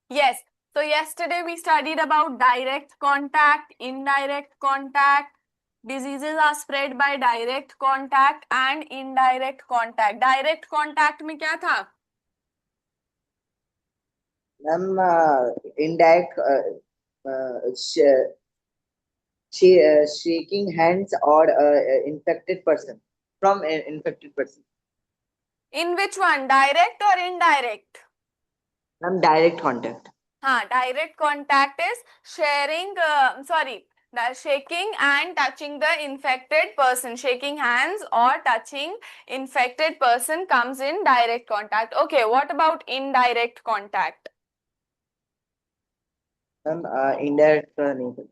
Yes. So yesterday we studied about direct contact, indirect contact. Diseases are spread by direct contact and indirect contact. Direct contact में क्या था? Ma'am indirect shaking hands or infected person from an infected person. In which one? Direct or indirect? Ma'am direct contact. हाँ, direct contact is sharing, shaking and touching the infected person. Shaking hands or touching infected person comes in direct contact. Okay, what about indirect contact? Ma'am indirect का नहीं पता.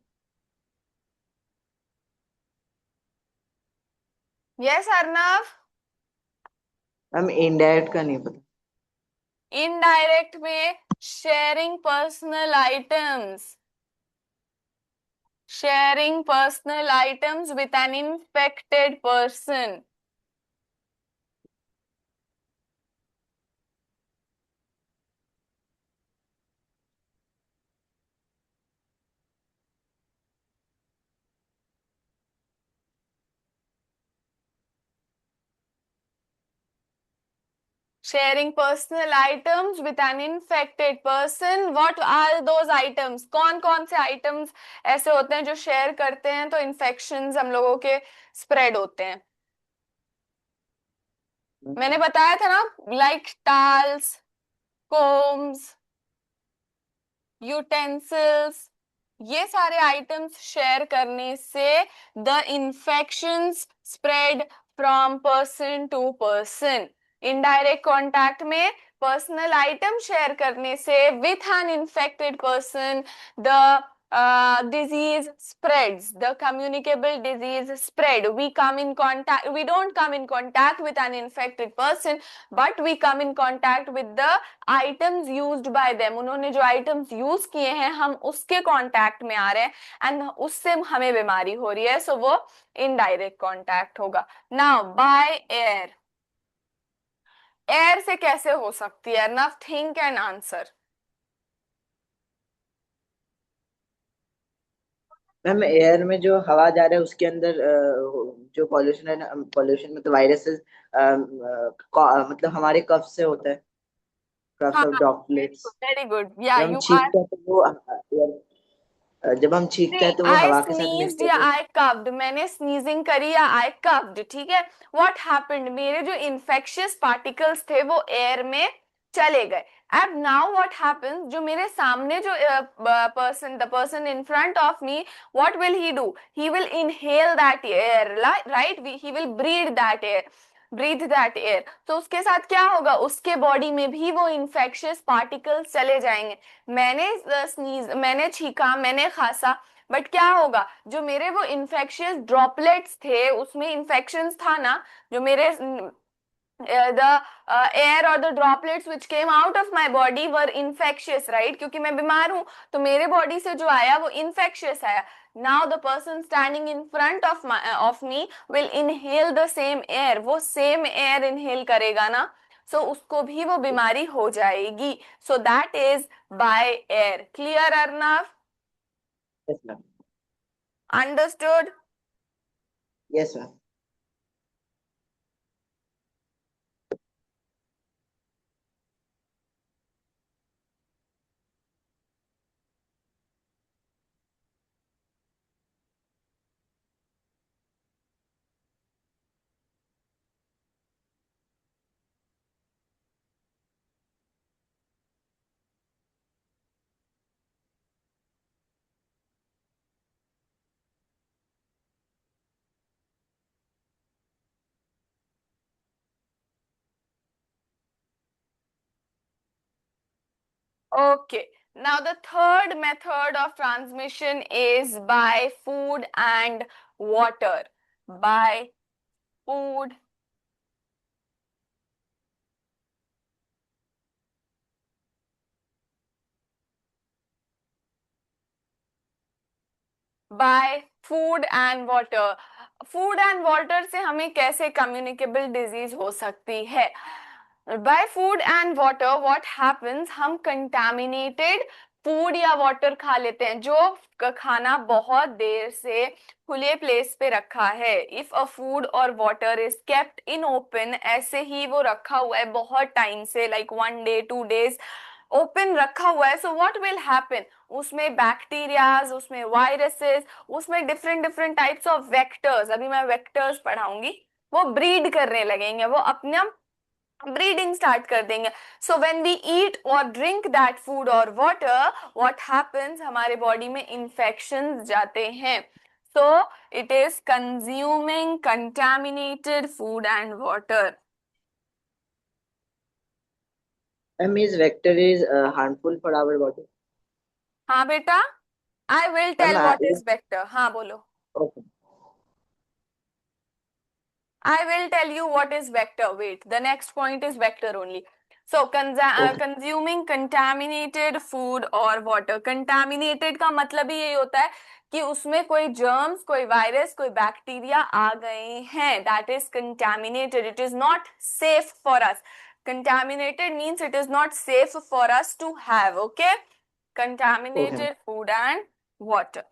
Yes, Arnav? Ma'am indirect का नहीं पता. Indirect में sharing personal items. Sharing personal items with an infected person. Sharing personal items with an infected person. What are those items? कौन कौन से items ऐसे होते हैं जो शेयर करते हैं तो infections हम लोगों के spread होते हैं? मैंने बताया था ना, like towels, combs, utensils, ये सारे आइटम्स शेयर करने से the infections spread from person to person. Indirect contact में पर्सनल आइटम शेयर करने से with an infected person the disease spreads, the communicable disease spread. We don't come in contact with an infected person, but we come in contact with the items used by them. उन्होंने जो items use किए हैं हम उसके contact में आ रहे हैं and उससे हमें बीमारी हो रही है, so वो indirect contact होगा. Now by air. Air से कैसे हो सकती है? Now think and answer. Ma'am air में जो हवा जा रहा है उसके अंदर जो पॉल्यूशन है, पॉल्यूशन में तो वायरसेस मतलब हमारे कफ से होता है. कफ हाँ, of droplets. very good. Yeah, जब हम you are. छींकते हैं तो वो जब हम छींकते नहीं, हैं तो वो I हवा के साथ मिक्स sneezed या होते हैं. I coughed. मैंने sneezing करी या I coughed, ठीक है. What happened? मेरे जो infectious particles थे वो air में चले गए. अब now what happens? जो मेरे सामने जो the person in front of me, what will he do? He will inhale that air, right? He will breathe that air. तो उसके साथ क्या होगा? उसके बॉडी में भी वो infectious particles चले जाएंगे. मैंने छीका, मैंने खांसा, बट क्या होगा? जो मेरे वो इन्फेक्शियस ड्रॉपलेट्स थे उसमें इन्फेक्शन था ना, जो मेरे the air or the droplets which came out of my body were infectious, right? क्योंकि मैं बीमार हूं तो मेरे बॉडी से जो आया वो infectious आया. Now the person standing in front of me will inhale the same air. वो same air inhale करेगा ना, so उसको भी वो बीमारी हो जाएगी. So that is by air. Clear, Arnav? Yes ma'am. Understood? Yes ma'am. Okay. Now the third method of transmission is by food and water. By food by food and water. Food and water से हमें कैसे communicable disease हो सकती है? By food and water what happens, हम contaminated food या water खा लेते हैं जो खाना बहुत देर से खुले प्लेस पे रखा है. इफ अ फूड और water is kept in open, ऐसे ही वो रखा हुआ है बहुत टाइम से, लाइक 1 day 2 days ओपन रखा हुआ है, सो व्हाट विल हैपन, उसमें बैक्टीरियाज, उसमें वायरसेस, उसमें different different types of vectors, अभी मैं वेक्टर्स पढ़ाऊंगी, वो ब्रीड करने लगेंगे, वो अपना ब्रीडिंग स्टार्ट कर देंगे. सो व्हेन वी ईट और ड्रिंक दैट फूड और वाटर, व्हाट हैपेंस, हमारे बॉडी में इंफेक्शंस जाते हैं. So it is consuming contaminated food and water. Means vector is harmful for our body. हाँ बेटा, I will tell what is vector. हाँ बोलो. Okay. I will tell you what is vector. Wait, the next point is vector only. So, Okay. consuming contaminated food or water. Contaminated का मतलब ही यही होता है कि उसमें कोई germs, कोई virus, कोई bacteria आ गए हैं. That is contaminated. It is not safe for us. Contaminated means it is not safe for us to have. Okay? Okay. Contaminated food and water.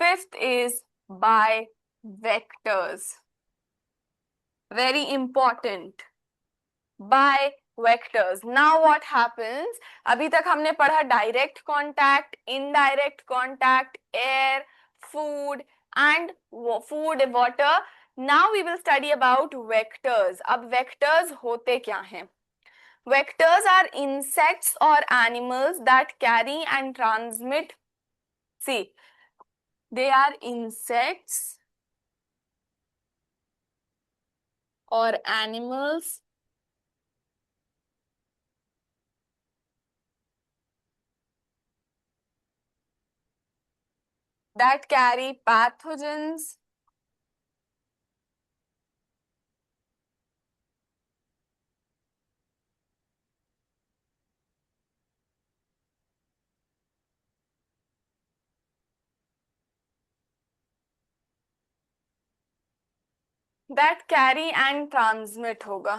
Fifth is by vectors. Very important. By vectors. Now what happens? अभी तक हमने पढ़ा direct contact, indirect contact, air, food and food, water. Now we will study about vectors. अब vectors होते क्या हैं? Vectors are insects or animals that carry and transmit. See, they are insects or animals that carry pathogens that carry and transmit होगा.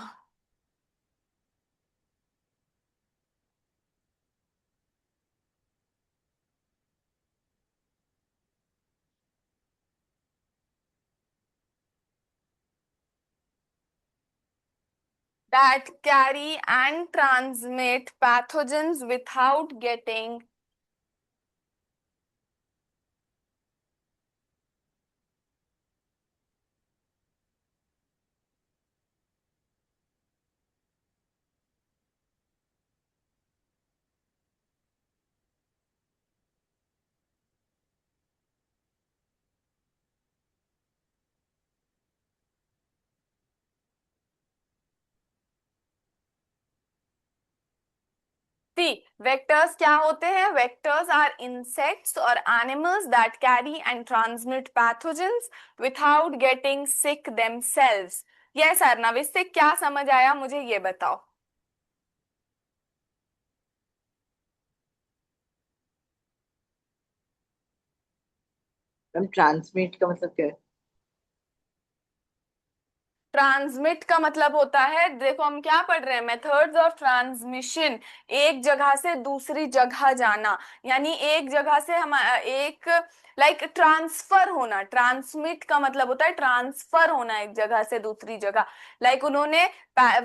That carry and transmit pathogens without getting See, vectors क्या होते हैं? Vectors are insects or animals that carry and transmit pathogens without getting sick themselves. Yes, Arnav, इससे क्या समझ आया मुझे ये बताओ. मैम ट्रांसमिट का मतलब क्या है? ट्रांसमिट का मतलब होता है, देखो हम क्या पढ़ रहे हैं, मेथड्स ऑफ ट्रांसमिशन, एक जगह से दूसरी जगह जाना, यानी एक जगह से हम एक लाइक ट्रांसफर होना. ट्रांसमिट का मतलब होता है ट्रांसफर होना एक जगह से दूसरी जगह. लाइक उन्होंने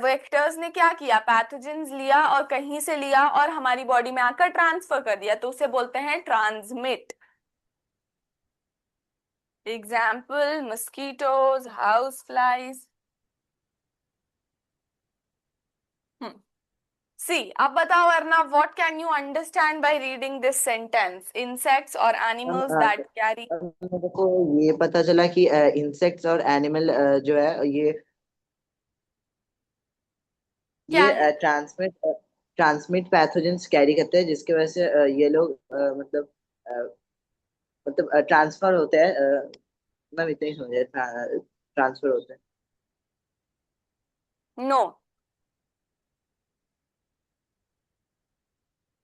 वेक्टर्स ने क्या किया, पैथोजेंस लिया और कहीं से लिया और हमारी बॉडी में आकर ट्रांसफर कर दिया, तो उसे बोलते हैं transmit. Example, mosquitoes, house flies. See, अब बताओ Arnav, what can you understand by reading this sentence? Insects or ma'am animals that carry. मेरे को ये पता चला कि इंसेक्ट्स और एनिमल जो है क्या ये है? ट्रांसमिट पैथोजेंस कैरी करते हैं, जिसकी वजह से ये लोग मतलब ट्रांसफर होते हैं। मैं इतना ही समझे, ट्रांसफर होते हैं। No.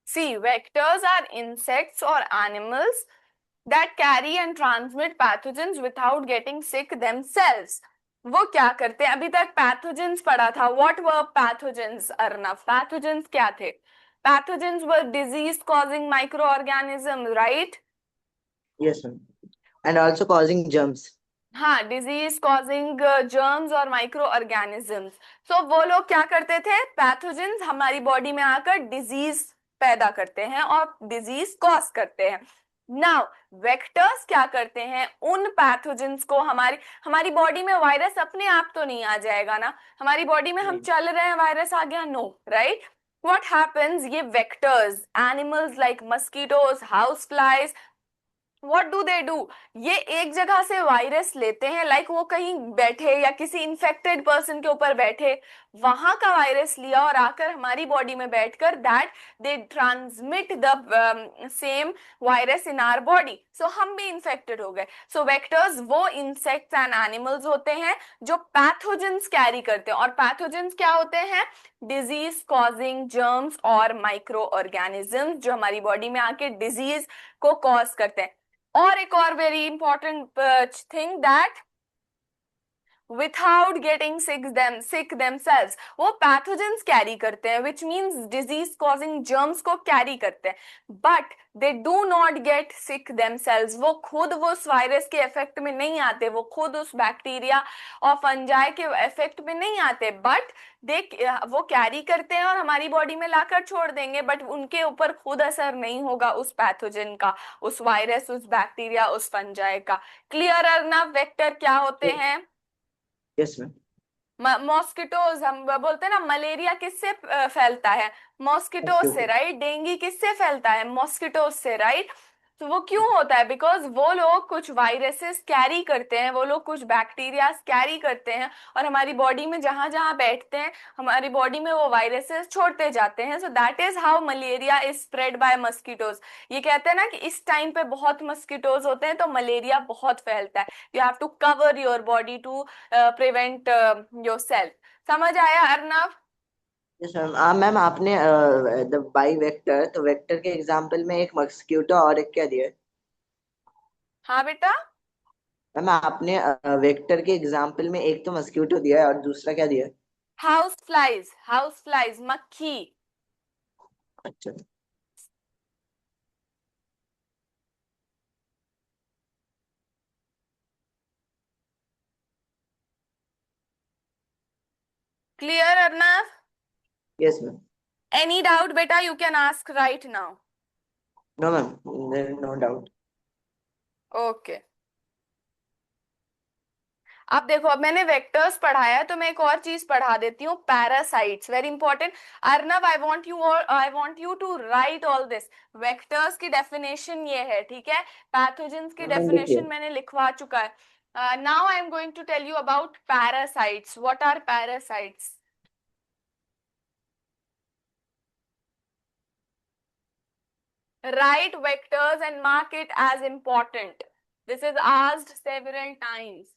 See, vectors are insects or animals that carry and transmit pathogens without getting sick themselves. वो क्या करते हैं? अभी तक पैथोजेंस पढ़ा था. What were pathogens, Arnav? Pathogens क्या थे? Pathogens were disease causing microorganisms, right? Yes, ma'am. And also causing germs. हाँ, डिजीज कॉजिंग जर्म्स और माइक्रो ऑर्गेनिजम्स. सो वो लोग क्या करते थे? पैथोजेंस हमारी बॉडी में आकर डिजीज पैदा करते हैं और डिजीज कॉज करते हैं. नाउ वेक्टर्स क्या करते हैं? उन पैथोजेंस को हमारी हमारी बॉडी में वायरस अपने आप तो नहीं आ जाएगा ना. हमारी बॉडी में हम नहीं. चल रहे हैं, वायरस आ गया? No, right. What happens? ये vectors, animals like mosquitoes, house flies, what do they do? ये एक जगह से वायरस लेते हैं, लाइक वो कहीं बैठे या किसी इन्फेक्टेड पर्सन के ऊपर बैठे, वहां का वायरस लिया और आकर हमारी बॉडी में बैठकर that they transmit the same virus in our body. So हम भी इन्फेक्टेड हो गए. सो वेक्टर्स वो इंसेक्ट्स एंड एनिमल्स होते हैं जो पैथोजेंस कैरी करते हैं. और पैथोजेंस क्या होते हैं? डिजीज कॉजिंग जर्म्स और माइक्रो ऑर्गेनिजम्स जो हमारी बॉडी में आके डिजीज को कॉज करते हैं. और एक और very important thing, that without getting sick themselves, वो पैथोजेंस कैरी करते हैं, which means disease causing germs को कैरी करते हैं, but they do not get sick themselves. वो खुद वो उस वायरस के इफेक्ट में नहीं आते, वो खुद उस बैक्टीरिया और फंजाई के इफेक्ट में नहीं आते, बट दे वो कैरी करते हैं और हमारी बॉडी में लाकर छोड़ देंगे, बट उनके ऊपर खुद असर नहीं होगा उस पैथोजन का, उस वायरस, उस बैक्टीरिया, उस फंजाई का. क्लियर अर्नव? वेक्टर क्या होते हैं? Yes, ma'am. मॉस्किटोज, हम बोलते हैं ना, मलेरिया किससे फैलता है? मॉस्किटोज से, Mosquito. राइट. डेंगू किससे फैलता है? मॉस्किटोज से, राइट. तो वो क्यों होता है? बिकॉज वो लोग कुछ वायरसेस कैरी करते हैं, वो लोग कुछ बैक्टीरिया कैरी करते हैं और हमारी बॉडी में जहां जहां बैठते हैं हमारी बॉडी में वो वायरसेस छोड़ते जाते हैं. So that is how malaria is spread by mosquitoes. ये कहते हैं ना कि इस टाइम पे बहुत मस्किटोज होते हैं तो मलेरिया बहुत फैलता है. You have to cover your body to prevent yourself. समझ आया अर्नव? Yes ma'am. मैम आपने द बाई वेक्टर, तो वेक्टर के एग्जांपल में एक मस्क्यूटो और एक क्या दिया है? हाँ बेटा. मैम आपने वेक्टर के एग्जांपल में एक तो मस्क्यूटो दिया है और दूसरा क्या दिया है? हाउस फ्लाइज, हाउस फ्लाइज, मक्खी. अच्छा. Clear Arnav? Yes ma'am. Any doubt, beta? You can ask right now. No ma'am, there is no doubt. Okay. अब देखो, अब मैंने वेक्टर्स पढ़ाया है तो मैं एक और चीज पढ़ा देती हूँ, parasites. Very important. Arnav, I want you to write all this. Vectors की डेफिनेशन ये है, ठीक है. पैथोजेंस की मैम डेफिनेशन लिखिए. मैंने लिखवा चुका है. Now I am going to tell you about parasites. What are parasites? Write vectors and mark it as important. This is asked several times.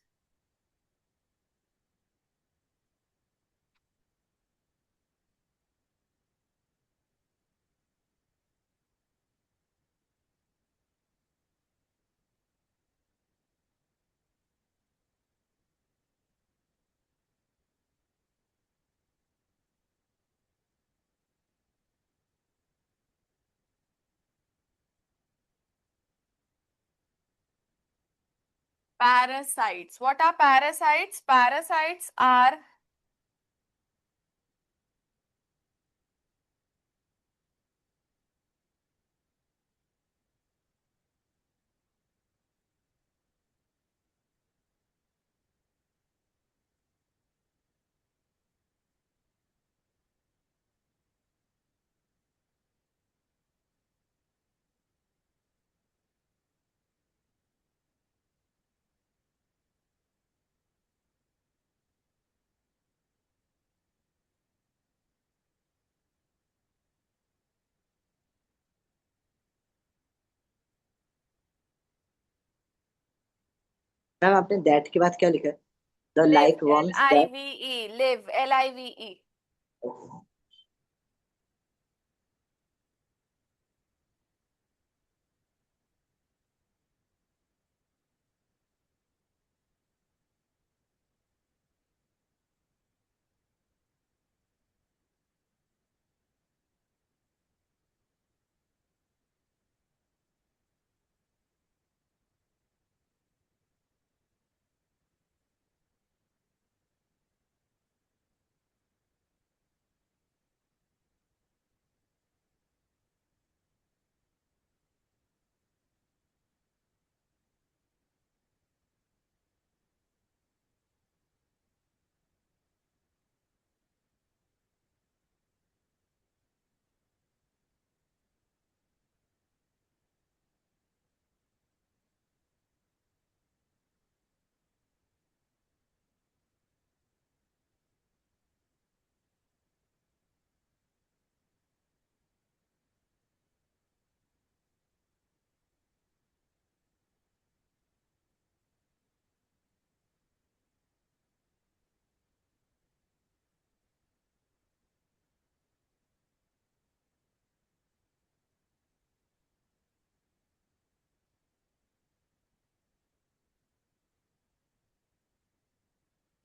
Parasites. What are parasites? Parasites are ma'am आपने that के बाद क्या लिखा है? The live, like worms that. L-I-V-E, live, L-I-V-E.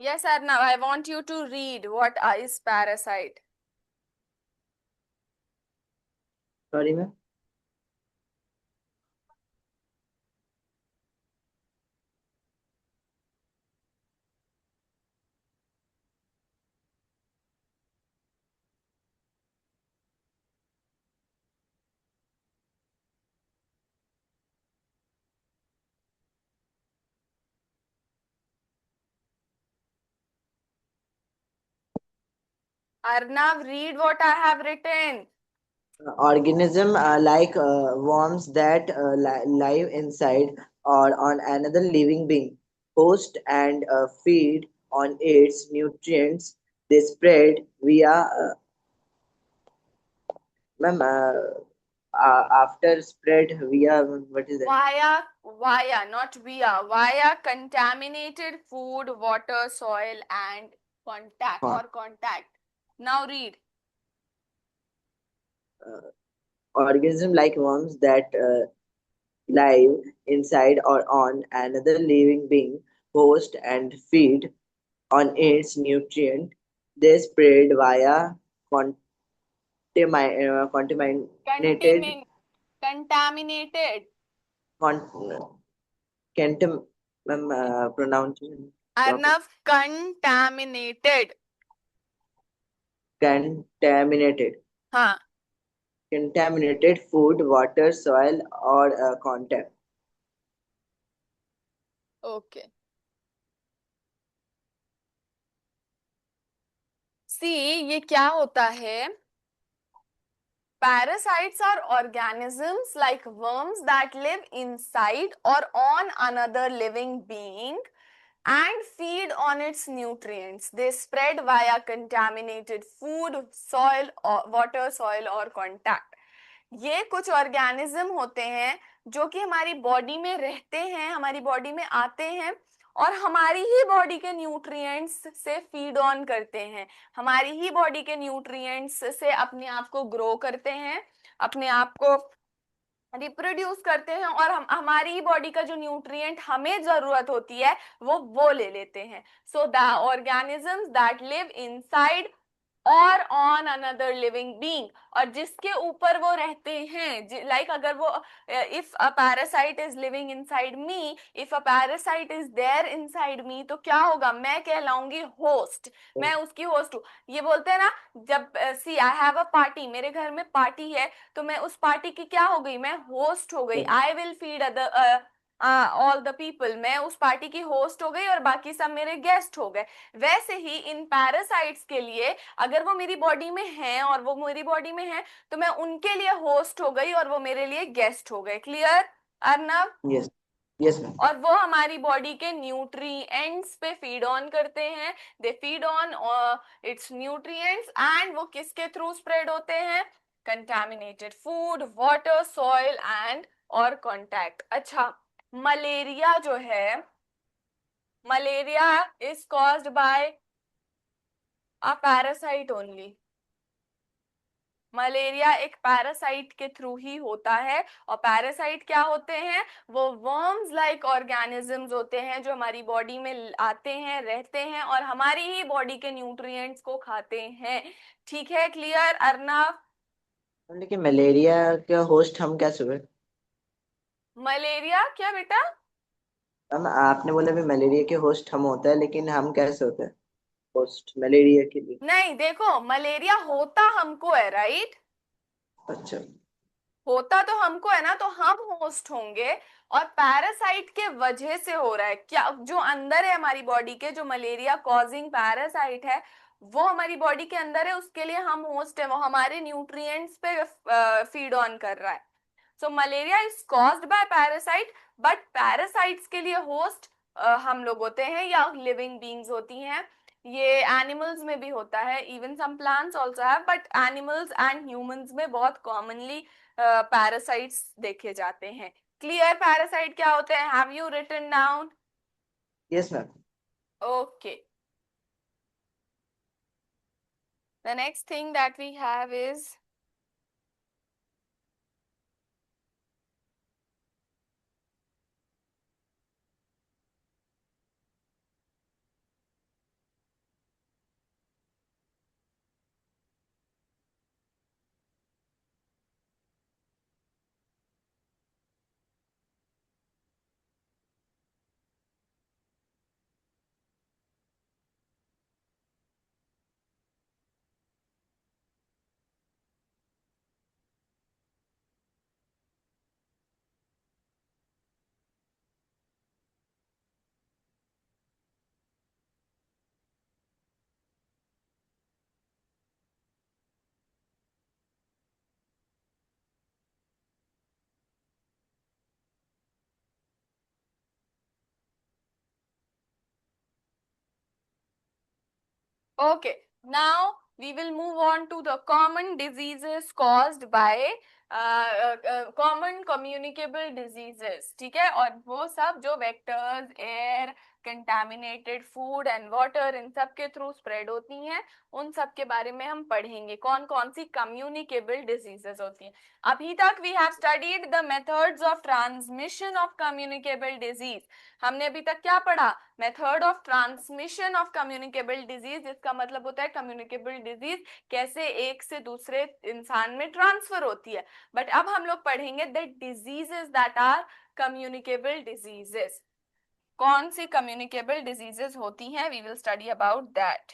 Yes, Arnav, I want you to read what is parasite. Sorry ma'am. Arnav, read what I have written. Organism like worms that live inside or on another living being, host and feed on its nutrients. They spread via ma'am, after spread via what is that? Not via contaminated food, water, soil, and contact. Now read. Uh, Organism like worms that live inside or on another living being, host and feed on its nutrient. They spread via contaminated Contamin- Contaminated. con- contam pronunciation proper. Arnav, contaminated. Contaminated. हाँ. Contaminated food, water, soil, or contact. Okay. See, ये क्या होता है? Parasites are organisms like worms that live inside or on another living being and feed on its nutrients. They spread via contaminated food, soil, or water, soil or contact. ये कुछ organism होते हैं जो कि हमारी बॉडी में रहते हैं, हमारी बॉडी में आते हैं और हमारी ही बॉडी के न्यूट्रिएंट्स से फीड ऑन करते हैं, हमारी ही बॉडी के न्यूट्रिएंट्स से अपने आप को ग्रो करते हैं, अपने आप को रिप्रोड्यूस करते हैं और हम हमारी ही बॉडी का जो न्यूट्रिएंट हमें जरूरत होती है वो ले लेते हैं. So the organisms that live inside और ऑन अनदर लिविंग बीइंग, और जिसके ऊपर वो रहते हैं, लाइक अगर वो if a parasite is living inside me, if a parasite is there inside me, तो क्या होगा? मैं कहलाऊंगी होस्ट, मैं उसकी होस्ट हूँ. ये बोलते हैं ना, जब सी आई हैव अ पार्टी, मेरे घर में पार्टी है, तो मैं उस पार्टी की क्या हो गई? मैं होस्ट हो गई. I will feed other all the people, मैं उस पार्टी की होस्ट हो गई और बाकी सब मेरे गेस्ट हो गए. वैसे ही इन पैरासाइट्स के लिए, अगर वो मेरी बॉडी में हैं और वो मेरी बॉडी में है, तो मैं उनके लिए होस्ट हो गई और वो मेरे लिए गेस्ट हो गए. Clear Arnav? Yes, yes, ma'am. और वो हमारी बॉडी के न्यूट्रिएंट्स पे फीड ऑन करते हैं. They feed on it's nutrients and वो किसके थ्रू स्प्रेड होते हैं? Contaminated food, water, soil and और कॉन्टैक्ट. अच्छा, मलेरिया जो है, malaria is caused bye a parasite only. Malaria एक पैरासाइट के थ्रू ही होता है. और पैरासाइट क्या होते हैं? वो वर्म्स लाइक ऑर्गेनिजम्स होते हैं जो हमारी बॉडी में आते हैं, रहते हैं और हमारी ही बॉडी के न्यूट्रिएंट्स को खाते हैं. ठीक है? क्लियर अर्नव? लेकिन मलेरिया का होस्ट हम कैसे हुए? मलेरिया क्या बेटा? मैम आपने बोला भी मलेरिया के होस्ट हम होता है, लेकिन हम कैसे होते हैं होस्ट मलेरिया के लिए? नहीं, देखो, मलेरिया होता हमको है, राइट? अच्छा। होता तो हमको है ना, तो हम होस्ट होंगे. और पैरासाइट के वजह से हो रहा है क्या? जो अंदर है हमारी बॉडी के, जो मलेरिया कॉजिंग पैरासाइट है, वो हमारी बॉडी के अंदर है, उसके लिए हम होस्ट है, वो हमारे न्यूट्रिएंट्स पे फीड ऑन कर रहा है. So malaria is caused by parasite, but parasites के लिए होस्ट हम लोग होते हैं या लिविंग बींग्स होती हैं. ये एनिमल्स में भी होता है, even some plants also have, but animals and humans में बहुत कॉमनली पैरासाइट्स देखे जाते हैं. क्लियर? पैरासाइट क्या होते हैं? Have you written down? Yes ma'am. Okay. The next thing that we have is Okay, now we will move on to the common diseases caused by common communicable diseases. ठीक है, और वो सब जो vectors, air, contaminated food and water, इन सब के through spread होती हैं, उन सब के बारे में हम पढ़ेंगे कौन कौन सी कम्युनिकेबल डिजीजेस होती हैं. अभी तक we have studied the methods of transmission of communicable disease. हमने अभी तक क्या पढ़ा? Method of transmission of communicable disease, जिसका मतलब होता है कम्युनिकेबल डिजीज कैसे एक से दूसरे इंसान में ट्रांसफर होती है. बट अब हम लोग पढ़ेंगे the diseases that are communicable diseases. कौन सी कम्युनिकेबल डिजीजेस होती हैं, we will study about that.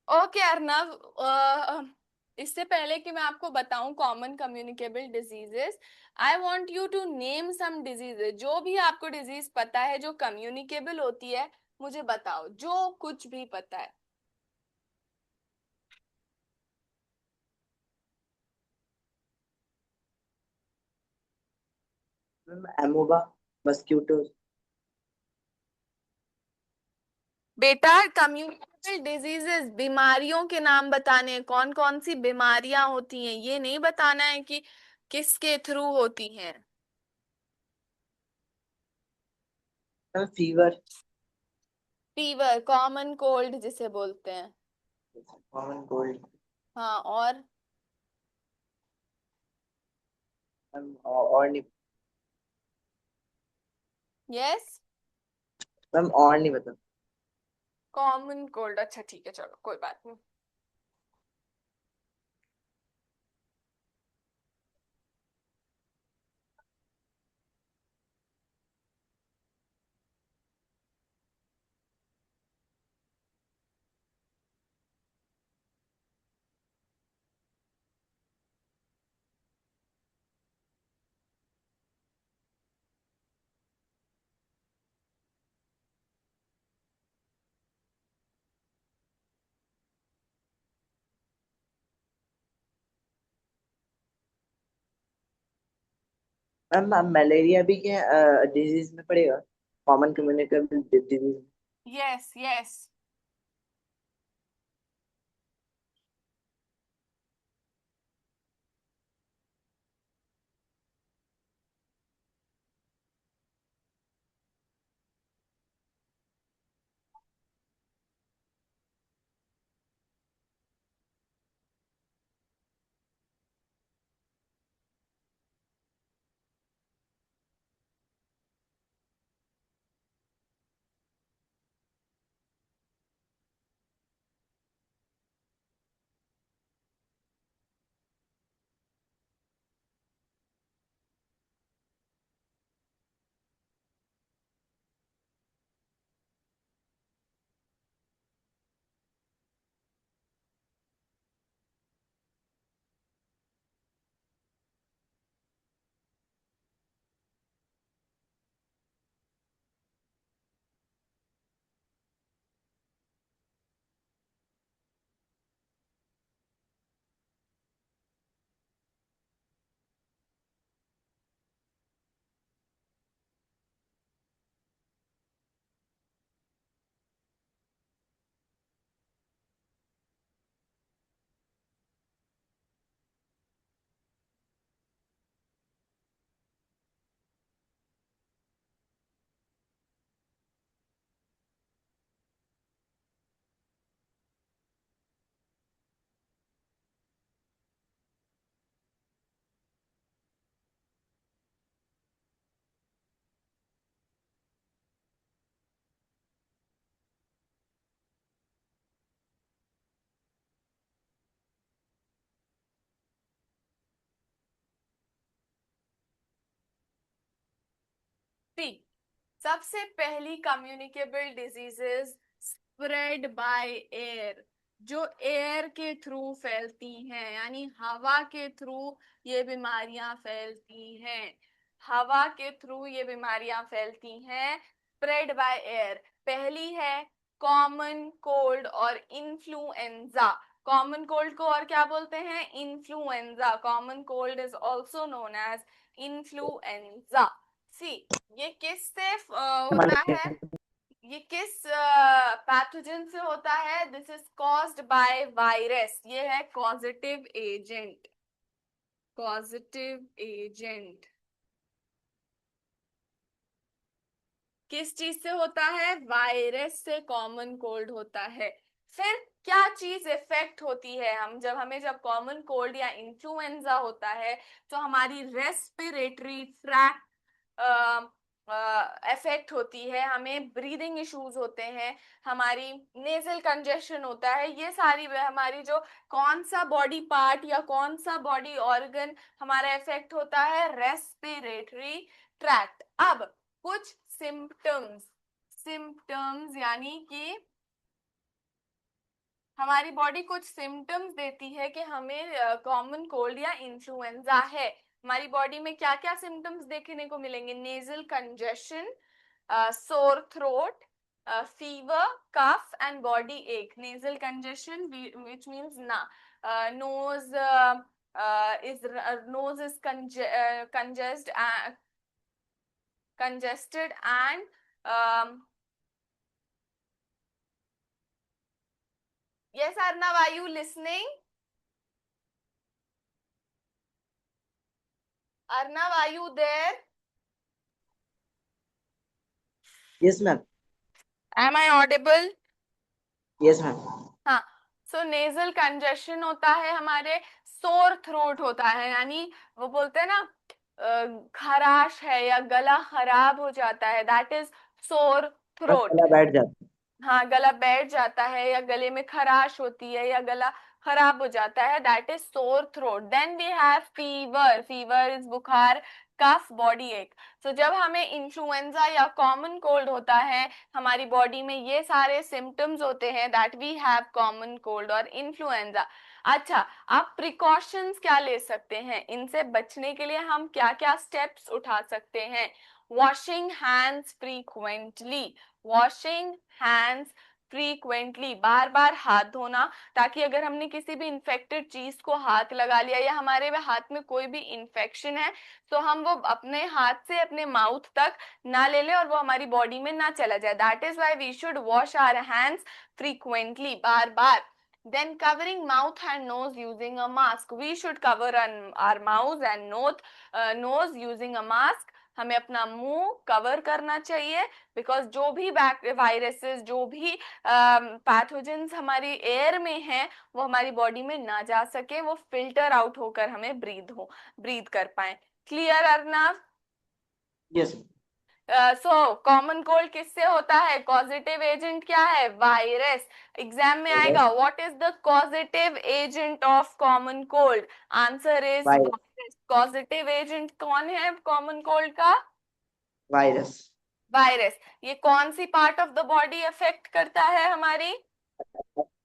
Okay Arnav, इससे पहले कि मैं आपको बताऊं common communicable diseases, I want you to name some diseases. जो भी आपको डिजीज पता है जो कम्युनिकेबल होती है, मुझे बताओ, जो कुछ भी पता है. Ma'am amoeba, mosquitoes. बेटा, कम्युनिकेबल डिजीजेस बीमारियों के नाम बताने हैं, कौन कौन सी बीमारियां होती हैं, ये नहीं बताना है कि किसके थ्रू होती हैं. Ma'am fever. Fever, common cold जिसे बोलते हैं. Common cold. हाँ, और? मैम और नहीं. यस, मैम और नहीं बता. Common cold. अच्छा ठीक है, चलो कोई बात नहीं. मैम मलेरिया भी क्या डिजीज में पड़ेगा? Common communicable disease. Yes yes. See, सबसे पहली communicable diseases spread by air. जो एयर के थ्रू फैलती हैं, यानी हवा के थ्रू ये बीमारियां फैलती हैं, हवा के थ्रू ये बीमारियां फैलती हैं, स्प्रेड बाय एयर। पहली है कॉमन कोल्ड और इन्फ्लुएंजा। कॉमन कोल्ड को और क्या बोलते हैं? Influenza. Common cold is also known as influenza. See, ये किससे होता है? ये किस पैथोजन से होता है? This is caused by virus. ये है कॉजेटिव एजेंट, कॉजेटिव एजेंट। किस चीज से होता है? वायरस से कॉमन कोल्ड होता है। फिर क्या चीज इफेक्ट होती है? जब कॉमन कोल्ड या इन्फ्लुएंजा होता है तो हमारी रेस्पिरेटरी ट्रैक्ट इफेक्ट होती है, हमें ब्रीदिंग इश्यूज होते हैं, हमारी नेजल कंजेशन होता है। ये सारी हमारी जो कौन सा बॉडी पार्ट या कौन सा बॉडी ऑर्गन हमारा इफेक्ट होता है? Respiratory tract. अब कुछ सिम्टम्स, सिम्टम्स यानी कि हमारी बॉडी कुछ सिम्टम्स देती है कि हमें कॉमन कोल्ड या इन्फ्लुएंजा है। हमारी बॉडी में क्या क्या सिम्टम्स देखने को मिलेंगे? Nasal congestion, sore throat, fever, cough and body ache. Nasal congestion which means ना nose is nose is congested and yes Arnav, are you listening? Arnav, are you there? Yes, ma'am. Am I audible? Yes, ma'am. हाँ, सो nasal congestion होता है हमारे, sore throat होता है, यानी वो बोलते हैं ना खराश है या गला खराब हो जाता है, दैट इज सोर हाँ, थ्रोट। गला बैठ जाता हाँ, गला बैठ जाता है या गले में खराश होती है या गला खराब हो जाता है, that is sore throat. Then we have fever, fever is बुखार, कफ, बॉडी एक। तो जब हमें इन्फ्लुएंजा या कॉमन कोल्ड होता है, हमारी बॉडी में ये सारे सिम्टम्स होते हैं, that we have common cold और इन्फ्लुएंजा। अच्छा, आप प्रिकॉशंस क्या ले सकते हैं? इनसे बचने के लिए हम क्या क्या स्टेप्स उठा सकते हैं? Washing hands frequently, washing hands frequently, बार बार हाथ धोना, ताकि अगर हमने किसी भी इन्फेक्टेड चीज को हाथ लगा लिया या हमारे हाथ में कोई भी इन्फेक्शन है, तो हम वो अपने हाथ से अपने माउथ तक ना ले ले और वो हमारी बॉडी में ना चला जाए। That is why we should wash our hands frequently, बार बार। Then covering mouth and nose using a mask. We should cover our mouth and nose using a mask. हमें अपना मुंह कवर करना चाहिए, बिकॉज जो भी वायरसेस, जो भी पैथोजेंस हमारी एयर में हैं, वो हमारी बॉडी में ना जा सके, वो फिल्टर आउट होकर हमें ब्रीद कर पाए। क्लियर अर्नव? है। यस। सो कॉमन कोल्ड किससे होता है? कॉजेटिव एजेंट क्या है? वायरस। एग्जाम में आएगा, what is the causative agent of common cold? Answer is virus. Virus. Causative agent कौन है कॉमन कोल्ड का? वायरस। वायरस। ये कौन सी part of the body affect करता है हमारी?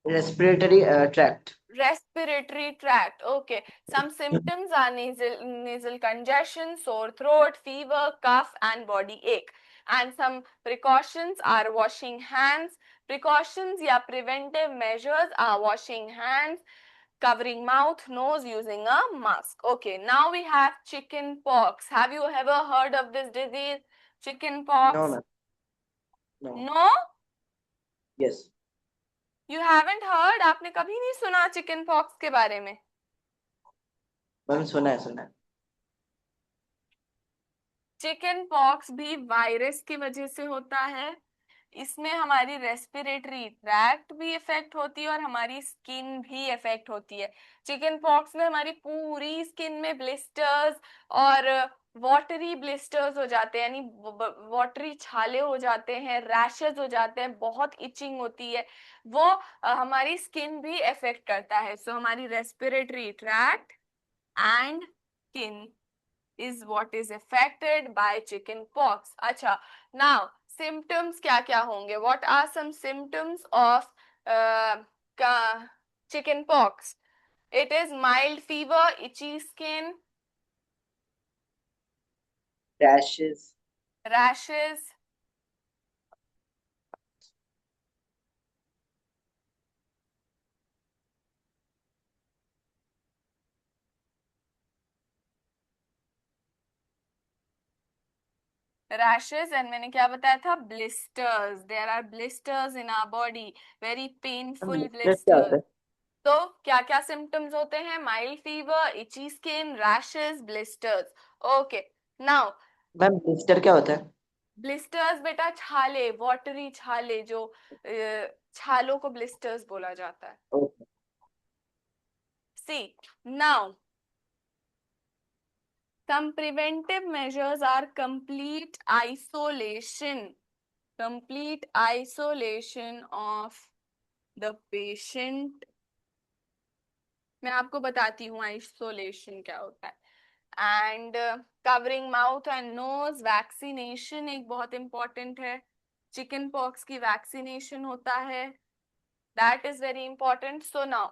Respiratory tract. Respiratory tract. Okay. Some symptoms are nasal congestion, sore throat, fever, cough, and body ache. And some precautions are washing hands. Precautions या preventive measures are washing hands, covering mouth, nose using a mask. Okay. Now we have chicken pox. Have you ever heard of this disease? Chicken no pox? Ma'am. No. No? Yes. You haven't heard? आपने कभी नहीं सुना chicken pox के बारे में? Ma'am सुना है, सुना है। चिकन पॉक्स भी वायरस की वजह से होता है। इसमें हमारी रेस्पिरेटरी ट्रैक्ट भी इफेक्ट होती है और हमारी स्किन भी इफेक्ट होती है। चिकन पॉक्स में हमारी पूरी स्किन में ब्लिस्टर्स और वाटरी ब्लिस्टर्स हो जाते हैं, यानी वाटरी छाले हो जाते हैं, रैशेस हो जाते हैं, बहुत इचिंग होती है, वो हमारी स्किन भी इफेक्ट करता है। सो हमारी respiratory tract and skin is what is affected by chicken pox. अच्छा, now symptoms क्या क्या होंगे? What are some symptoms of chicken pox. It is mild fever, itchy skin, Rashes. rashes, rashes, and मैंने क्या बताया था? Blisters. There are blisters in our body, very painful blister क्या होता blisters. है? तो क्या क्या सिम्टम्स होते हैं? Mild fever, itchy skin, rashes, blisters. Okay, now ma'am blister क्या होता है? ब्लिस्टर्स बेटा छाले, वाटरी छाले, जो छालों को ब्लिस्टर्स बोला जाता है. Okay. C, now some preventive measures are complete isolation of the patient. मैं आपको बताती हूँ आइसोलेशन क्या होता है. And covering mouth and nose. Vaccination एक बहुत इंपॉर्टेंट है. चिकन पॉक्स की वैक्सीनेशन होता है. That is very important. So now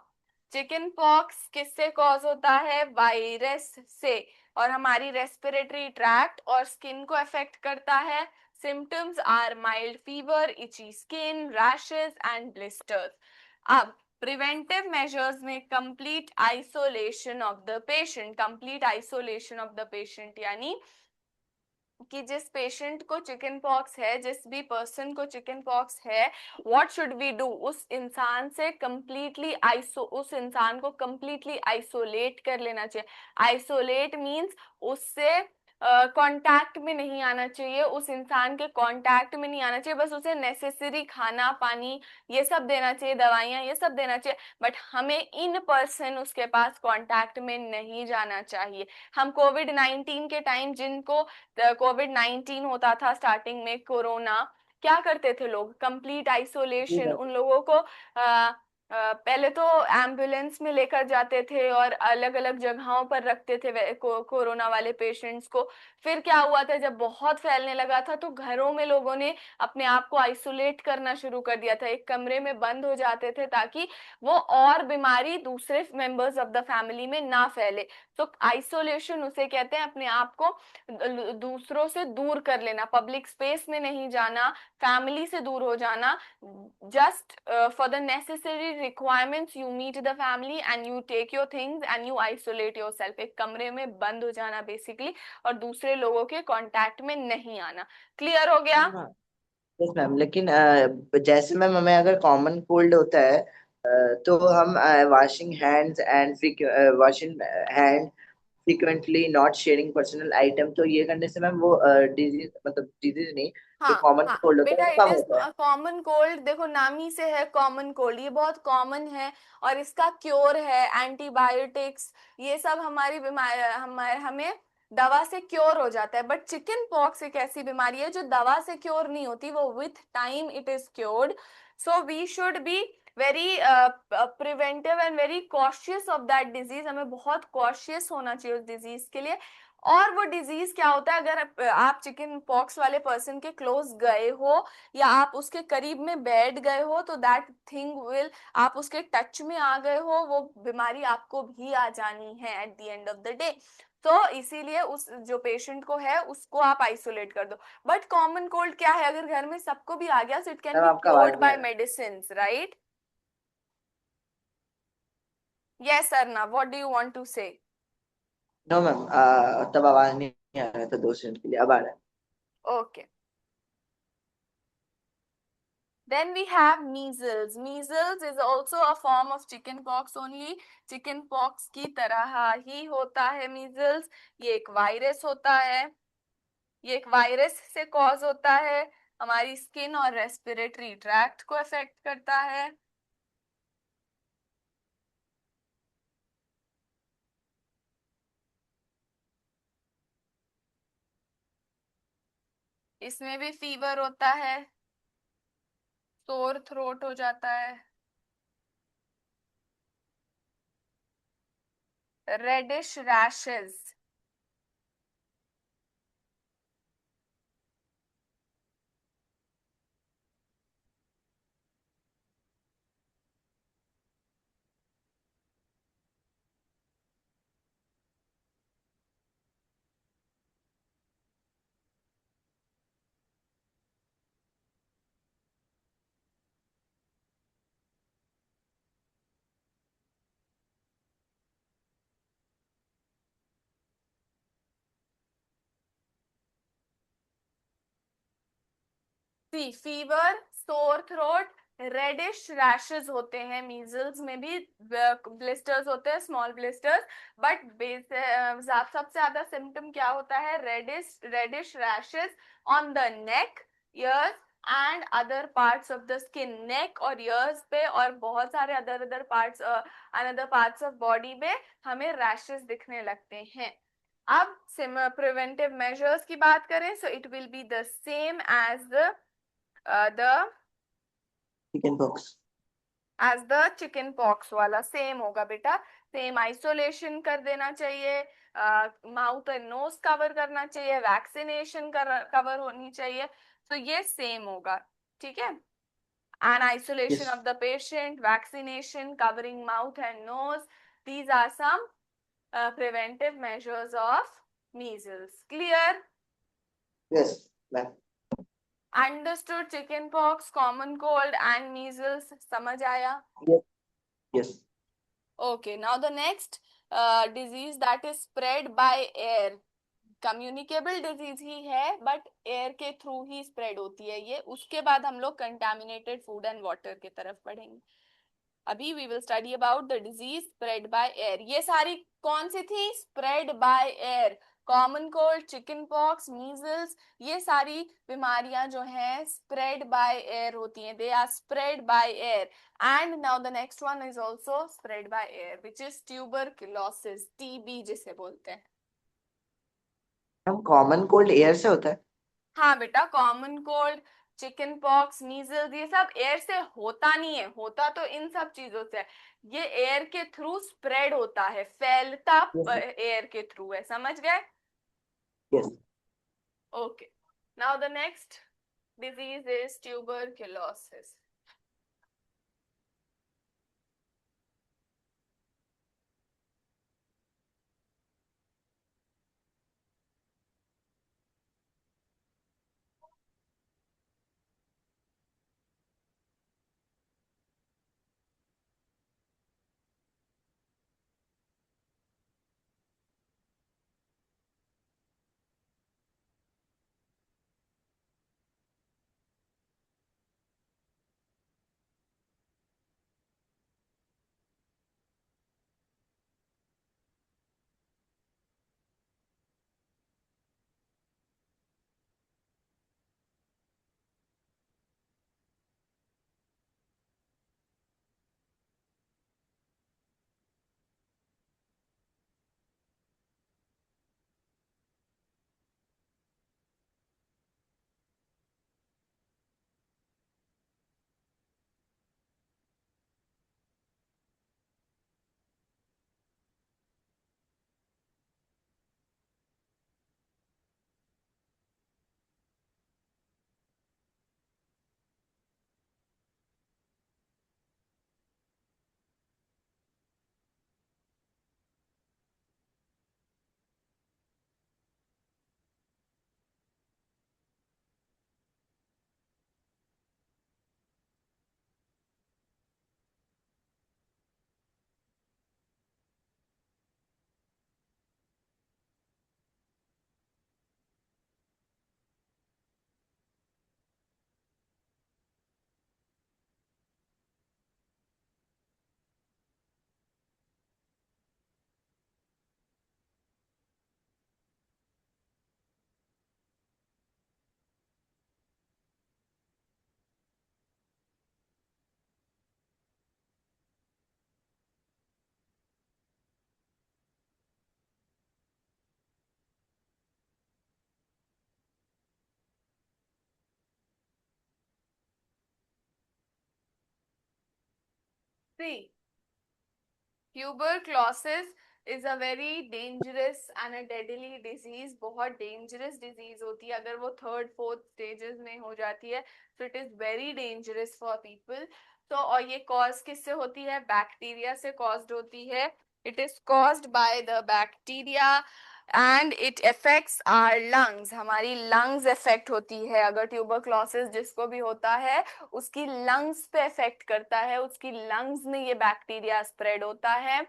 chicken pox किससे कॉज होता है? वायरस से. और हमारी रेस्पिरेटरी ट्रैक्ट और स्किन को अफेक्ट करता है. Symptoms are mild fever, itchy skin, rashes and blisters. अब प्रिवेंटिव मेजर्स में complete isolation of the patient. Complete isolation of the patient यानी कि जिस पेशेंट को चिकन पॉक्स है, जिस भी पर्सन को चिकन पॉक्स है, व्हाट शुड वी डू? उस इंसान से कंप्लीटली उस इंसान को कंप्लीटली आइसोलेट कर लेना चाहिए. आइसोलेट मींस उससे कांटेक्ट में नहीं आना चाहिए, उस इंसान के कांटेक्ट में नहीं आना चाहिए. बस उसे नेसेसरी खाना पानी ये सब देना चाहिए, दवाइयाँ ये सब देना चाहिए, बट हमें इन पर्सन उसके पास कांटेक्ट में नहीं जाना चाहिए. हम कोविड-19 के टाइम जिनको कोविड-19 होता था, स्टार्टिंग में कोरोना, क्या करते थे लोग? कंप्लीट जी आइसोलेशन. मैम। उन लोगों को पहले तो एम्बुलेंस में लेकर जाते थे और अलग अलग जगहों पर रखते थे कोरोना वाले पेशेंट्स को. फिर क्या हुआ था, जब बहुत फैलने लगा था तो घरों में लोगों ने अपने आप को आइसोलेट करना शुरू कर दिया था. एक कमरे में बंद हो जाते थे ताकि वो और बीमारी दूसरे मेंबर्स ऑफ द फैमिली में ना फैले. तो आइसोलेशन उसे कहते हैं, अपने आप को दूसरों से दूर कर लेना, पब्लिक स्पेस में नहीं जाना, फैमिली से दूर हो जाना. Just for the necessary requirements you meet the family and you take your things and you isolate yourself. एक कमरे में बंद हो जाना बेसिकली, और दूसरे लोगों के कांटेक्ट में नहीं आना. क्लियर हो गया? यस मैम, लेकिन जैसे मैम हमें अगर कॉमन कोल्ड होता है तो हम washing hands and washing hand frequently, not sharing personal item, तो ये करने से मैम वो डिजीज, मतलब डिजीज नहीं, जो हाँ कॉमन हाँ कोल्ड होता है बेटा, वो इट कम इज होता है। Common cold. देखो नाम ही से है कॉमन कोल्ड, ये बहुत कॉमन है और इसका क्योर है एंटीबायोटिक्स. ये सब हमारी बीमारी, हमें दवा से क्योर हो जाता है. बट चिकन पॉक्स एक ऐसी बीमारी है जो दवा से क्योर नहीं होती, वो with time it is cured. So we should be very preventive and very cautious of that disease. हमें बहुत कॉशियस होना चाहिए उस डिजीज के लिए. और वो डिजीज क्या होता है, अगर आप चिकन पॉक्स वाले पर्सन के क्लोज गए हो या आप उसके करीब में बैठ गए हो, तो दैट थिंग विल, आप उसके टच में आ गए हो, वो बीमारी आपको भी आ जानी है at the end of the day. तो इसीलिए उस जो पेशेंट को है उसको आप आइसोलेट कर दो. बट कॉमन कोल्ड क्या है, अगर घर में सबको भी आ गया, so it can ma'am be आपका आवाज क्योर्ड नहीं आ बाय रहा। Medicine, right? Yes Arna, what do you want to say? No ma'am, तब आवाज नहीं आ रहा था 2 सेकंड के लिए, अब आ रहा है। Okay. Then we have measles. Measles is also a form of chickenpox only. Chickenpox की तरह ही होता है measles. ये एक वायरस होता है. ये एक वायरस से कॉज होता है. हमारी स्किन और रेस्पिरेटरी ट्रैक्ट को अफेक्ट करता है. इसमें भी फीवर होता है, सोर थ्रोट हो जाता है, reddish rashes. See fever, sore throat, reddish rashes होते हैं, मीजल्स में भी ब्लिस्टर्स होते हैं, स्मॉल ब्लिस्टर्स, बट सबसे ज्यादा सिम्टम क्या होता है, reddish rashes on the neck, ears and other parts of the skin, neck और ईयर्स पे और बहुत सारे other parts, another parts of body पे हमें रैशेस दिखने लगते हैं। अब प्रिवेंटिव मेजर्स की बात करें, so it will be the same as the chicken pox. As the chicken pox वाला सेम होगा बेटा, सेम आइसोलेशन कर देना चाहिए, माउथ एंड नोज कवर करना चाहिए, वैक्सीनेशन कवर होनी चाहिए, तो ये सेम होगा, ठीक है। And isolation yes of the patient, vaccination, covering mouth and nose, these are some preventive measures of measles. Clear? Yes ma'am. Understood? Chicken pox, common cold and measles. समझ आया? Yes yes. Okay. Now the next disease that is spread by air. Communicable disease ही है but air के through ही spread होती है ये, उसके बाद हम लोग कंटामिनेटेड फूड एंड वाटर की तरफ बढ़ेंगे। अभी we will study about the disease spread by air. ये सारी कौन सी थी, spread by air, common cold, chicken pox, measles, ये सारी बीमारियां जो हैं स्प्रेड बाय एयर होती हैं, they are spread by air. And now the next one is also spread by air which is tuberculosis, TB जिसे बोलते हैं। हम कॉमन कोल्ड एयर से होता है? हाँ बेटा, common cold, chicken pox, measles, ये सब एयर से होता नहीं है, होता तो इन सब चीजों से है, ये एयर के थ्रू स्प्रेड होता है, फैलता यस एयर के थ्रू है, समझ गए? Yes. Okay, now the next disease is tuberculosis. See, tuberculosis is a very dangerous and a deadly disease, बहुत डेंजरस डिजीज होती है, अगर वो थर्ड फोर्थ स्टेजेस में हो जाती है तो it is very dangerous for people. तो और ये कॉज किससे होती है, बैक्टीरिया से कॉज्ड होती है, it is caused by the bacteria and it affects our lungs, हमारी लंग्स अफेक्ट होती है, अगर ट्यूबरक्लोसिस जिसको भी होता है उसकी लंग्स पे अफेक्ट करता है, उसकी लंग्स में ये बैक्टीरिया स्प्रेड होता है।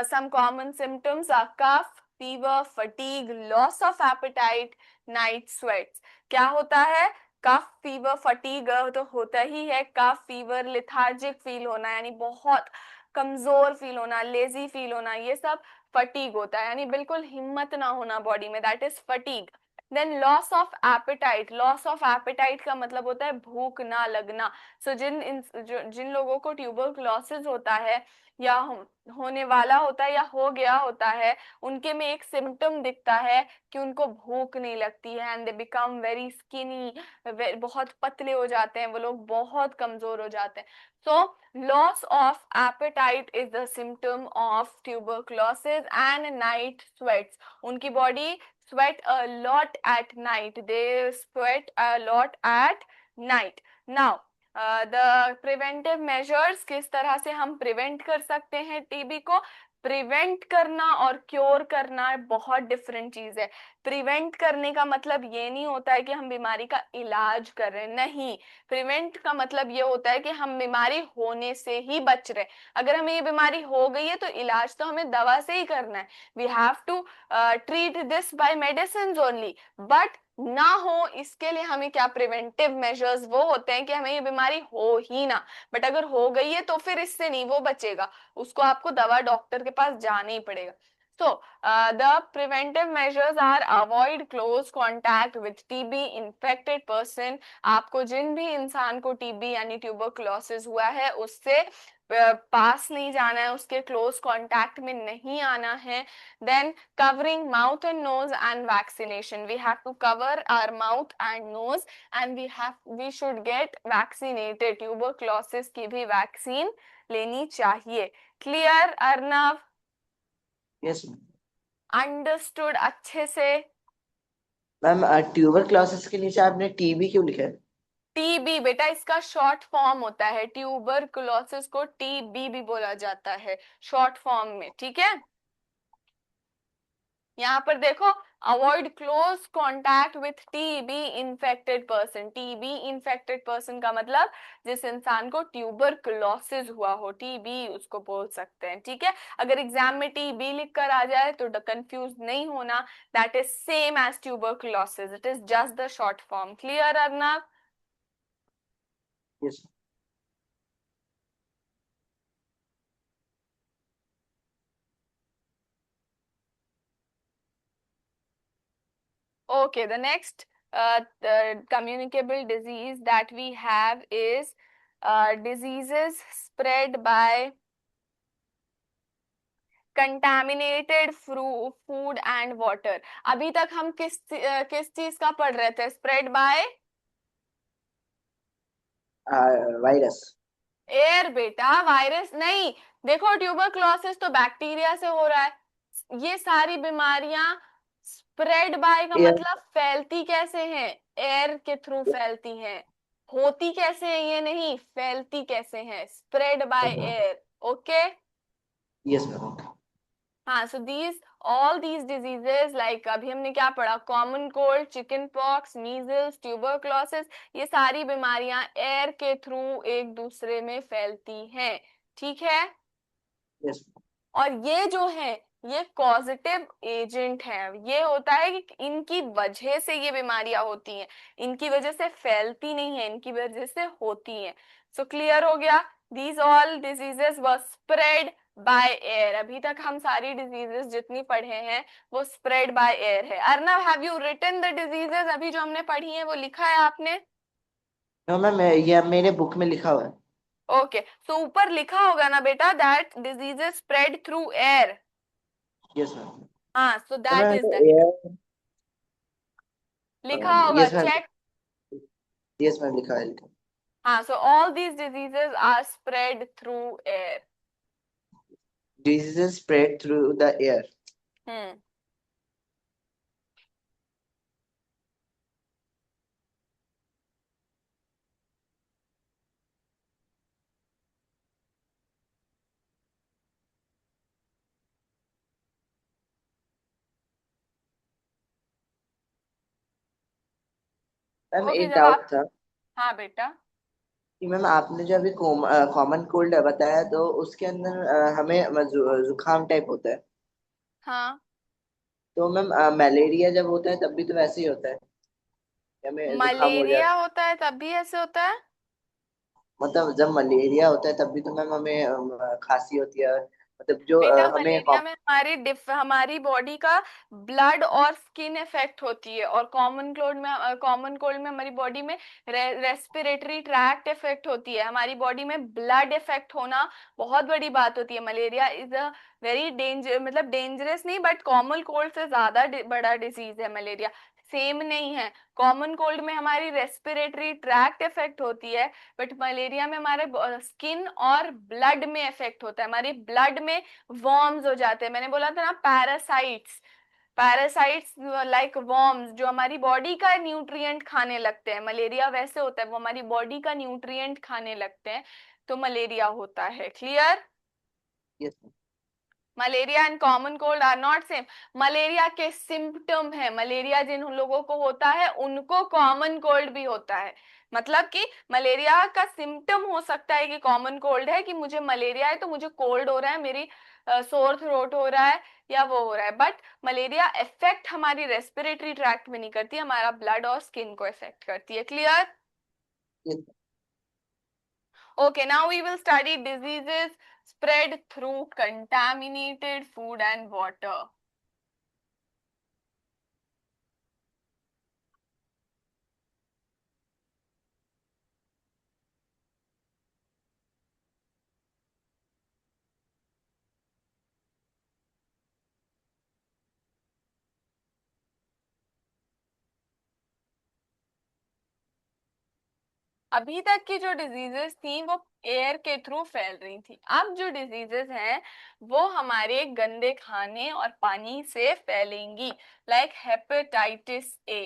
some common symptoms are cough, fever, fatigue, loss of appetite, night sweats। क्या होता है, कफ फीवर, फटीग तो होता ही है, कफ फीवर, लिथार्जिक फील होना यानी बहुत कमजोर फील होना, लेजी फील होना, ये सब फटीग होता है, यानी बिल्कुल हिम्मत ना होना बॉडी में, that is fatigue. Then loss of appetite, loss of appetite का मतलब होता है भूख ना लगना। सो जिन लोगों को ट्यूबरकुलोसिस होता है या होने वाला होता है या हो गया होता है, उनके में एक सिम्टम दिखता है कि उनको भूख नहीं लगती है, and they become very skinny, बहुत पतले हो जाते हैं वो लोग, बहुत कमजोर हो जाते हैं। सो loss of appetite is the symptom of tuberculosis, and night sweats, उनकी body sweat a lot at night, they sweat a lot at night. Now the preventive measures, किस तरह से हम प्रिवेंट कर सकते हैं टीबी को? प्रिवेंट करना और क्योर करना बहुत डिफरेंट चीज है। प्रिवेंट करने का मतलब ये नहीं होता है कि हम बीमारी का इलाज कर रहे हैं, नहीं। प्रिवेंट का मतलब ये होता है कि हम बीमारी होने से ही बच रहे। अगर हमें ये बीमारी हो गई है तो इलाज तो हमें दवा से ही करना है, we have to treat this by medicine only. But ना हो इसके लिए हमें क्या प्रिवेंटिव मेजर्स वो होते हैं कि हमें ये बीमारी हो ही ना। बट अगर हो गई है तो फिर इससे नहीं वो बचेगा, उसको आपको दवा डॉक्टर के पास जाना ही पड़ेगा। So, the preventive measures are avoid close contact with TB infected person। आपको जिन भी इंसान को टीबी यानी ट्यूबरकुलोसिस हुआ है उससे पास नहीं जाना है, उसके क्लोज कांटेक्ट में नहीं आना है। Then covering mouth and nose and vaccination, we have to cover our mouth and nose and we should get vaccinated, tuberculosis की भी वैक्सीन लेनी चाहिए। क्लियर अर्नव? यस अंडरस्टूड अच्छे से? मैम। ट्यूबर क्लोसिस के नीचे आपने टीबी क्यों लिखा है? टीबी बेटा इसका शॉर्ट फॉर्म होता है, ट्यूबरकुलोसिस को टीबी भी बोला जाता है शॉर्ट फॉर्म में, ठीक है। यहाँ पर देखो, avoid close contact with TB infected person. TB infected person का मतलब जिस इंसान को ट्यूबरकुलोसिस हुआ हो, टीबी उसको बोल सकते हैं, ठीक है। अगर एग्जाम में टीबी लिख कर आ जाए तो कंफ्यूज नहीं होना, that is same as tuberculosis, it is just the short form. Clear Arnab? Yes. Okay, the next the communicable disease that we have is diseases spread by contaminated food and water। अभी तक हम किस चीज का पढ़ रहे थे? Spread by virus. एयर बेटा, वायरस नहीं। देखो ट्यूबरकुलोसिस तो बैक्टीरिया से हो रहा है, ये सारी बीमारियां स्प्रेड बाय का एयर। मतलब फैलती कैसे हैं? एयर के थ्रू फैलती हैं। होती कैसे हैं ये नहीं, फैलती कैसे हैं, spread by air. Okay. Yes ma'am. हाँ, so these all these diseases like अभी हमने क्या पढ़ा, common cold, chicken pox, measles, tuberculosis, ये सारी बीमारियां एयर के थ्रू एक दूसरे में फैलती हैं, ठीक है। यस। और ये जो है ये कॉजेटिव एजेंट है, ये होता है कि इनकी वजह से ये बीमारियां होती हैं, इनकी वजह से फैलती नहीं है, इनकी वजह से होती हैं। सो क्लियर हो गया, these all diseases were spread by air. अभी तक हम सारी डिजीजेस जितनी पढ़े हैं वो स्प्रेड बाय एयर है। Arnav, have you written the diseases? अभी जो हमने पढ़ी है वो लिखा है आपने? नो मैम, ये मेरे बुक में लिखा हुआ है। ओके, सो ऊपर लिखा होगा ना बेटा, that diseases spread through air. Yes ma'am. हाँ, सो तो that ma'am is that, air. लिखा होगा, yes ma'am. Check. Yes ma'am, लिखा है लिखा। हाँ, so all these diseases are spread through air। Diseases spread through the air। Hmm. Ma'am okay, एक जब डाउट आप, था हाँ बेटा। कि मैम आपने जो अभी कॉमन कोल्ड बताया तो उसके अंदर हमें जुकाम टाइप होता है। हाँ, तो मैम मलेरिया जब होता है तब भी तो वैसे ही होता है। या में जुकाम हो मलेरिया जाता। होता है तब भी ऐसे होता है? मतलब जब मलेरिया होता है तब भी तो मैम हमें खांसी होती है, मतलब जो बेटा हमें मलेरिया में हमारी बॉडी का ब्लड और स्किन इफेक्ट होती है, और कॉमन कोल्ड में हमारी बॉडी में रेस्पिरेटरी ट्रैक्ट इफेक्ट होती है। हमारी बॉडी में ब्लड इफेक्ट होना बहुत बड़ी बात होती है। Malaria is a very danger, मतलब डेंजरस नहीं, बट कॉमन कोल्ड से ज्यादा बड़ा डिजीज है मलेरिया। सेम नहीं है। कॉमन कोल्ड में हमारी रेस्पिरेटरी ट्रैक्ट इफेक्ट होती है, बट मलेरिया में हमारे स्किन और ब्लड में इफेक्ट होता है। हमारी ब्लड में वर्म्स हो जाते हैं। मैंने बोला था ना, पैरासाइट्स। पैरासाइट्स लाइक वर्म्स जो हमारी बॉडी का न्यूट्रिएंट खाने लगते हैं। मलेरिया वैसे होता है, वो हमारी बॉडी का न्यूट्रिएंट खाने लगते हैं, तो मलेरिया होता है। Clear? Yes. Malaria and common cold are not same. Malaria के सिम्टम है, मलेरिया जिन लोगों को होता है उनको कॉमन कोल्ड भी होता है। मतलब कि मलेरिया का सिम्टम हो सकता है कि कॉमन कोल्ड है, कि मुझे मलेरिया है तो मुझे कोल्ड हो रहा है, मेरी सोर थ्रोट हो रहा है या वो हो रहा है, बट मलेरिया इफेक्ट हमारी रेस्पिरेटरी ट्रैक्ट में नहीं करती, हमारा ब्लड और स्किन को इफेक्ट करती है। Clear? Yes. Okay, now we will study diseases spread through contaminated food and water. अभी तक की जो डिजीजेस थी वो एयर के थ्रू फैल रही थी। अब जो डिजीजेस हैं वो हमारे गंदे खाने और पानी से फैलेंगी, like hepatitis A.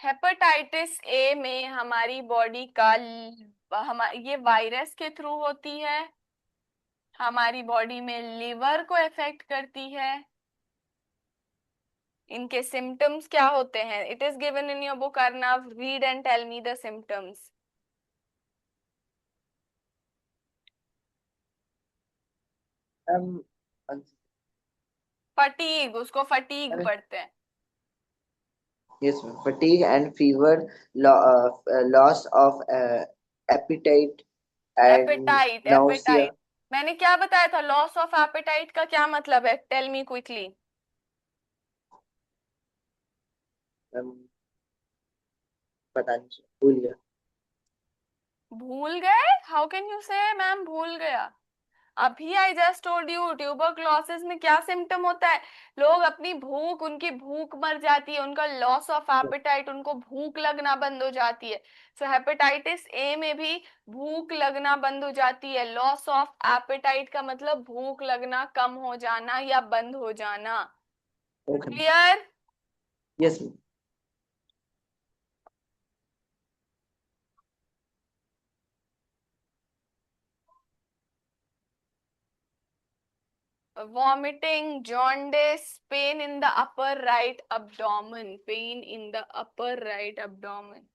Hepatitis A में हमारी बॉडी का ये वायरस के थ्रू होती है, हमारी बॉडी में लिवर को इफेक्ट करती है। इनके सिम्टम्स क्या होते हैं? It is given in your book Arnav, read and tell me the symptoms. Ma'am fatigue, उसको फटीग पढ़ते हैं। Yes ma'am, fatigue and fever, loss of appetite and appetite, nausea. Appetite. मैंने क्या बताया था? लॉस ऑफ एपेटाइट का क्या मतलब है? Tell me quickly. मैम पता नहीं, भूल गया। भूल गए? हाउ कैन यू से मैम भूल गया? अभी I just told you tuberculosis में क्या सिम्टम होता है। लोग अपनी भूख, उनकी भूख मर जाती है, उनका लॉस ऑफ एपेटाइट, उनको भूख लगना बंद हो जाती है। सो हेपेटाइटिस ए में भी भूख लगना बंद हो जाती है। लॉस ऑफ एपेटाइट का मतलब भूख लगना कम हो जाना या बंद हो जाना। Okay. Clear? Yes ma'am. Vomiting, jaundice, pain in the upper right abdomen, pain in the upper right abdomen.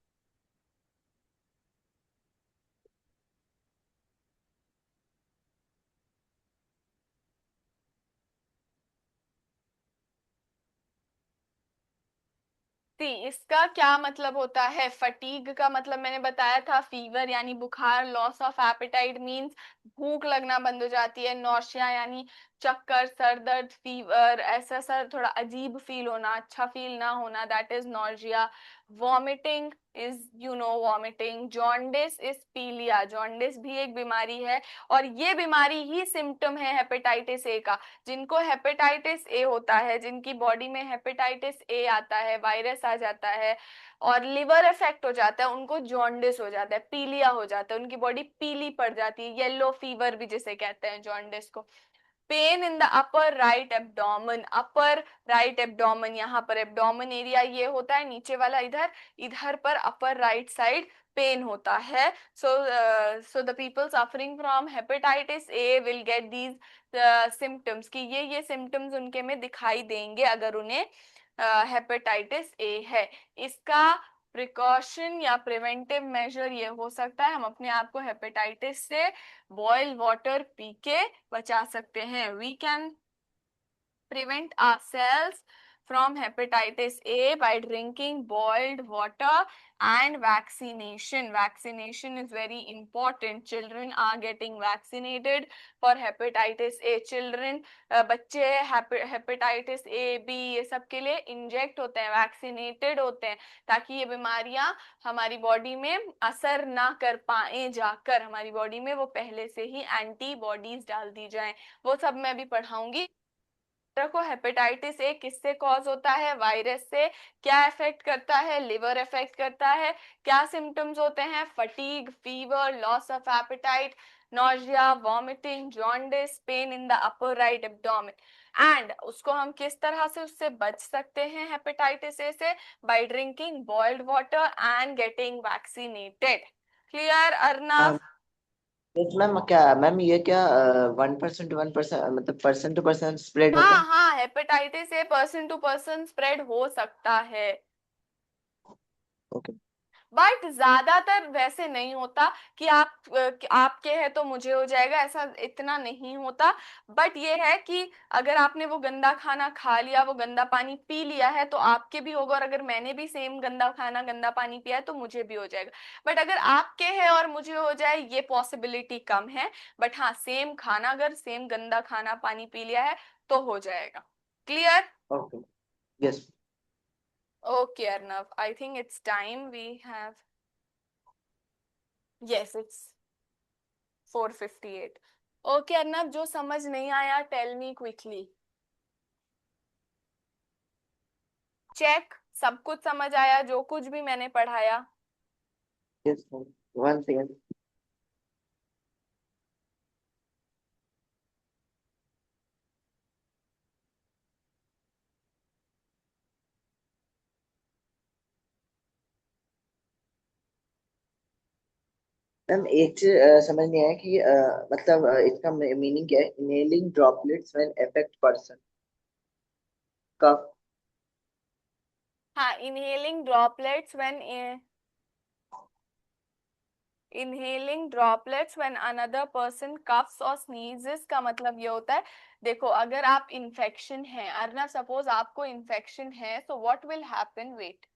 सी, इसका क्या मतलब होता है? फटीग का मतलब मैंने बताया था, फीवर यानी बुखार। लॉस ऑफ एपेटाइट मींस भूख लगना बंद हो जाती है। नौशिया यानी चक्कर, सर दर्द, फीवर, ऐसा सर थोड़ा अजीब फील होना, अच्छा फील ना होना, that is nausea. Vomiting is, you know, vomiting. Jaundice is पीलिया, जॉन्डिस भी एक बीमारी है, और ये बीमारी ही सिम्टम है हेपेटाइटिस ए का। जिनको हेपेटाइटिस ए होता है, जिनकी बॉडी में हेपेटाइटिस ए आता है, वायरस आ जाता है और लिवर इफेक्ट हो जाता है, उनको जॉन्डिस हो जाता है, पीलिया हो जाता है, उनकी बॉडी पीली पड़ जाती है, येलो फीवर भी जिसे कहते हैं जॉन्डिस को। Pain in the upper right abdomen, upper right abdomen, यहाँ पर एब्डोमेन एरिया ये होता है, नीचे वाला इधर, इधर पर अपर राइट साइड पेन होता है। So the people suffering from hepatitis A will get these symptoms, कि ये सिम्टम्स उनके में दिखाई देंगे अगर उन्हें हेपेटाइटिस ए है। इसका प्रिकॉशन या प्रिवेंटिव मेजर ये हो सकता है हम अपने आप को हेपेटाइटिस से बॉइल्ड वाटर पी के बचा सकते हैं. We can prevent ourselves from hepatitis A by drinking boiled water and vaccination. Vaccination is very important. Children are getting vaccinated for hepatitis A. Children, बच्चे hepatitis A, B ये सब के लिए inject होते हैं, वैक्सीनेटेड होते हैं, ताकि ये बीमारियां हमारी बॉडी में असर ना कर पाए, जाकर हमारी बॉडी में वो पहले से ही एंटीबॉडीज डाल दी जाएं. वो सब मैं अभी पढ़ाऊंगी. रखो, हेपेटाइटिस ए किससे कॉज होता है? वायरस से. क्या इफेक्ट करता है? लिवर इफेक्ट करता है. क्या सिम्टम्स होते हैं? Fatigue, fever, loss of apatite, nausea, vomiting, jaundice, pain in the upper right abdomen. And उसको हम किस तरह से उससे बच सकते हैं हेपेटाइटिस ए से? By drinking boiled water and getting vaccinated. Clear Arnav? Yes ma'am. क्या मैम ये क्या 1% मतलब पर्सन टू पर्सन स्प्रेड होता हाँ है? हाँ, hepatitis A person to person spread हो सकता है, ओके. बट ज्यादातर वैसे नहीं होता कि आपके है तो मुझे हो जाएगा, ऐसा इतना नहीं होता. बट ये है कि अगर आपने वो गंदा खाना खा लिया, वो गंदा पानी पी लिया है, तो आपके भी होगा, और अगर मैंने भी सेम गंदा खाना गंदा पानी पिया है तो मुझे भी हो जाएगा. बट अगर आपके है और मुझे हो जाए, ये पॉसिबिलिटी कम है. बट हाँ, सेम खाना, अगर सेम गंदा खाना पानी पी लिया है तो हो जाएगा. Clear? Okay. Yes. Okay, Arnav. I think it's time we have. Yes, it's 4:58. Okay, Arnav, जो समझ नहीं आया, tell me quickly. Check. सब कुछ समझ आया जो कुछ भी मैंने पढ़ाया? Yes ma'am. One second. Ma'am एक चीज समझ नहीं आया कि मतलब इसका मीनिंग क्या है? Inhaling droplets when affect person. Cough. हाँ, inhaling droplets when another person coughs or sneezes का मतलब ये होता है. देखो, अगर आप इन्फेक्शन है, अर्नव, सपोज आपको इन्फेक्शन है, so what will happen? Wait.